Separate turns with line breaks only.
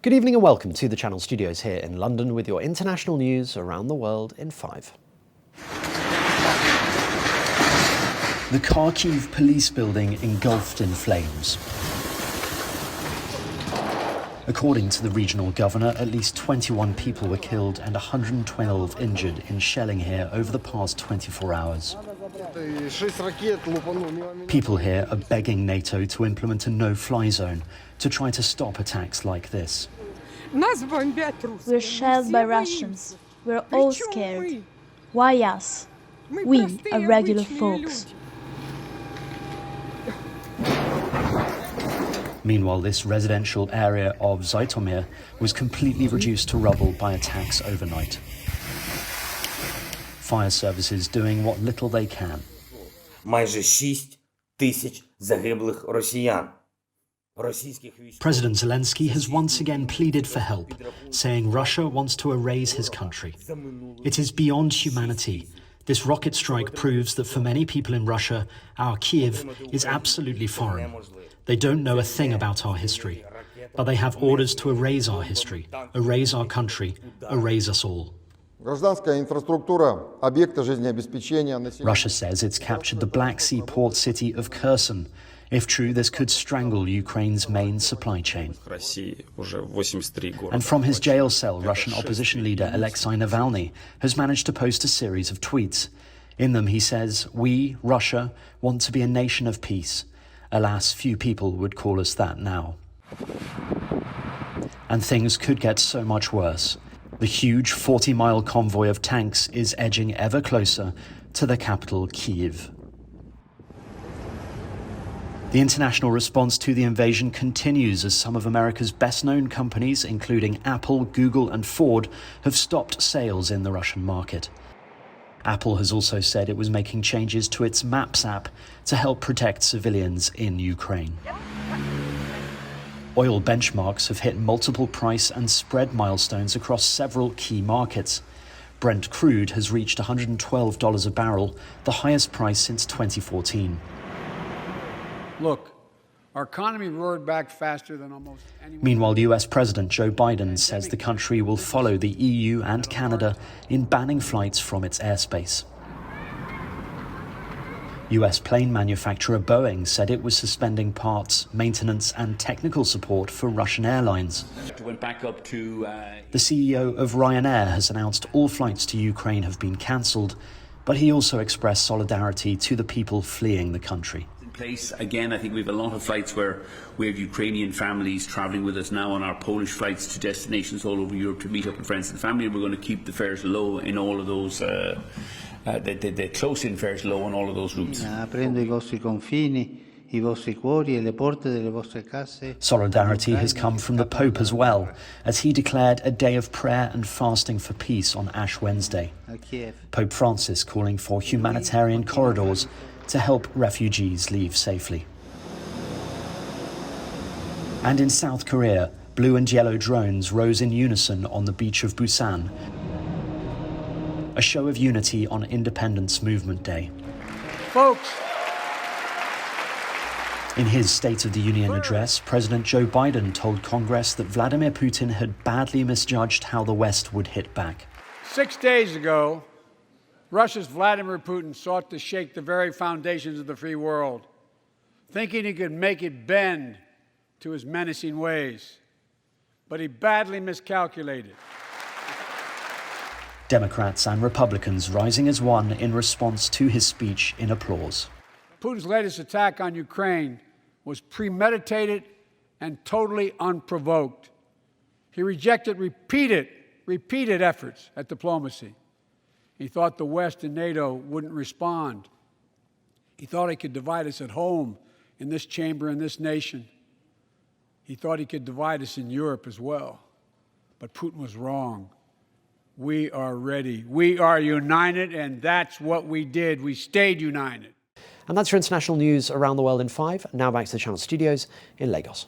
Good evening and welcome to the Channel Studios here in London with your international news around the world in 5.
The Kharkiv police building engulfed in flames. According to the regional governor, at least 21 people were killed and 112 injured in shelling here over the past 24 hours. People here are begging NATO to implement a no-fly zone to try to stop attacks like this.
We're shelled by Russians. We're all scared. Why us? We are regular folks.
Meanwhile, this residential area of Zhytomyr was completely reduced to rubble by attacks overnight. Fire services doing what little they can.
Майже 6 тисяч загиблих росіян.
President Zelensky has once again pleaded for help, saying Russia wants to erase his country. It is beyond humanity. This rocket strike proves that for many people in Russia, our Kiev is absolutely foreign. They don't know a thing about our history, but they have orders to erase our history, erase our country, erase us all. Russia says it's captured the Black Sea port city of Kherson. If true, this could strangle Ukraine's main supply chain. And from his jail cell, Russian opposition leader Alexei Navalny has managed to post a series of tweets. In them, he says, "We, Russia, want to be a nation of peace. Alas, few people would call us that now." And things could get so much worse. The huge 40-mile convoy of tanks is edging ever closer to the capital, Kyiv. The international response to the invasion continues as some of America's best-known companies, including Apple, Google and Ford, have stopped sales in the Russian market. Apple has also said it was making changes to its Maps app to help protect civilians in Ukraine. Oil benchmarks have hit multiple price and spread milestones across several key markets. Brent crude has reached $112 a barrel, the highest price since 2014.
Look, our economy roared back faster than almost anyone.
Meanwhile, US President Joe Biden says the country will follow the EU and Canada in banning flights from its airspace. US plane manufacturer Boeing said it was suspending parts, maintenance and technical support for Russian airlines. The CEO of Ryanair has announced all flights to Ukraine have been cancelled, but he also expressed solidarity to the people fleeing the country.
Place. Again, I think we have a lot of flights where we have Ukrainian families travelling with us now on our Polish flights to destinations all over Europe to meet up with friends and family. We're going to keep the fares low in all of those, the close-in fares low on all of those routes.
Solidarity has come from the Pope as well, as he declared a day of prayer and fasting for peace on Ash Wednesday. Pope Francis calling for humanitarian corridors to help refugees leave safely. And in South Korea, blue and yellow drones rose in unison on the beach of Busan, a show of unity on Independence Movement Day.
Folks!
In his State of the Union address, President Joe Biden told Congress that Vladimir Putin had badly misjudged how the West would hit back.
6 days ago, Russia's Vladimir Putin sought to shake the very foundations of the free world, thinking he could make it bend to his menacing ways. But he badly miscalculated.
Democrats and Republicans rising as one in response to his speech in applause.
Putin's latest attack on Ukraine was premeditated and totally unprovoked. He rejected repeated efforts at diplomacy. He thought the West and NATO wouldn't respond. He thought he could divide us at home, in this chamber, in this nation. He thought he could divide us in Europe as well. But Putin was wrong. We are ready. We are united, and that's what we did. We stayed united.
And that's your international news around the world in 5. Now back to the Channel Studios in Lagos.